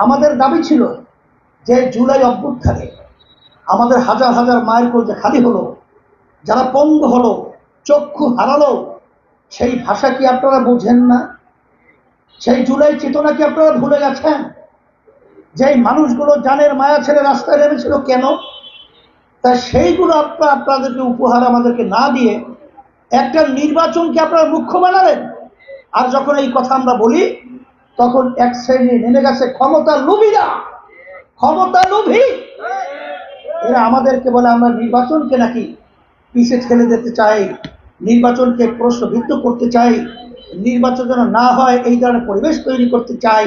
আমাদের দাবি ছিল যে জুলাই অভ্যুত্থানে আমাদের হাজার হাজার মায়ের কলজে খালি হলো, যারা পঙ্গু হলো, চক্ষু হারালো, সেই ভাষা কি আপনারা বোঝেন না? সেই জুলাই চেতনা কি আপনারা ভুলে গেছেন? যেই মানুষগুলো জানের মায়া ছেড়ে রাস্তায় নেমেছিল কেন? তা সেইগুলো আপনাদেরকে উপহার আমাদেরকে না দিয়ে একটা নির্বাচনকে আপনারা মুখ্য বানালেন। আর যখন এই কথা আমরা বলি তখন এক শ্রেণী নেমে গেছে ক্ষমতা লোভীরা, ক্ষমতা লোভী। এরা আমাদেরকে বলে আমরা নির্বাচনকে নাকি পিছিয়ে ঠেলে দিতে চাই, নির্বাচনকে প্রশ্নবিদ্ধ করতে চাই, নির্বাচন যেন না হয় এই ধরনের পরিবেশ তৈরি করতে চাই।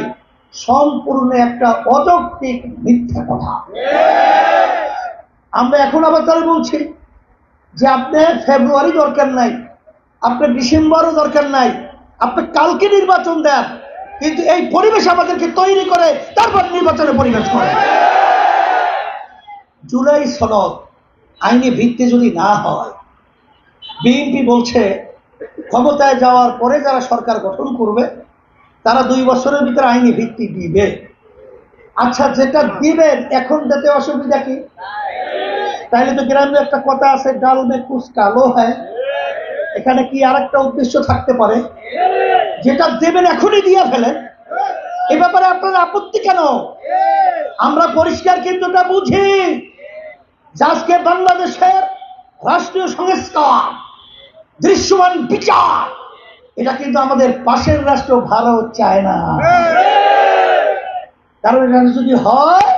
সম্পূর্ণ একটা অযৌক্তিক মিথ্যা কথা। আমরা এখন আবার তারা বলছি যে আপনার ফেব্রুয়ারি দরকার নাই, আপনার ডিসেম্বরও দরকার নাই, আপনি কালকে নির্বাচন দেন, কিন্তু এই পরিবেশ আমাদেরকে তৈরি করে তারপর নির্বাচনের পরিবেশ করে। জুলাই সনদ আইনি ভিত্তি যদি না হয়, বিএনপি বলছে ক্ষমতায় যাওয়ার পরে যারা সরকার গঠন করবে তারা 2 বছরের ভিতরে আইনি ভিত্তি দিবে। আচ্ছা, যেটা দিবেন এখন তাতে অসুবিধা কি? তাইলে তো গ্রামে একটা কথা আছে, ডাল মে কুছ কালো হয়। এখানে কি আর একটা উদ্দেশ্য থাকতে পারে? যেটা দেবেন এখনই দিয়ে ফেলেন, এ ব্যাপারে আপনার আপত্তি কেন? আমরা পরিষ্কার কিন্তু এটা বুঝি যে আজকে বাংলাদেশের রাষ্ট্রীয় সংস্কার, দৃশ্যমান বিচার, এটা কিন্তু আমাদের পাশের রাষ্ট্র ভারত চায় না। কারণ এটা যদি হয়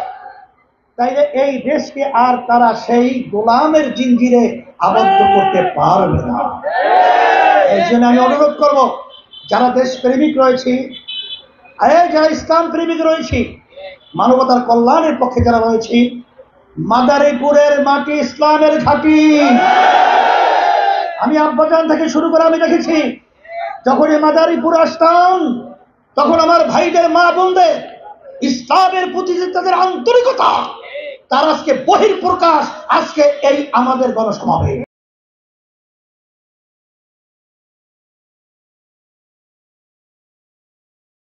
তাইলে এই দেশকে আর তারা সেই গোলামের জিঞ্জিরে আবদ্ধ করতে পারবে না। এই জন্য আমি অনুরোধ করব, যারা দেশপ্রেমিক রয়েছে, যারা ইসলাম প্রেমিক রয়েছে, মানবতার কল্যাণের পক্ষে যারা রয়েছে, মাদারীপুরের মাটি ইসলামের ঘাঁটি। আমি আব্বাজান থেকে শুরু করে আমি দেখেছি, যখন এই মাদারীপুর আসতাম তখন আমার ভাইদের, মা বোনদের ইসলামের প্রতি তাদের আন্তরিকতা, তার আজকে বহিঃপ্রকাশ আজকে এই আমাদের গণসমাবেশ।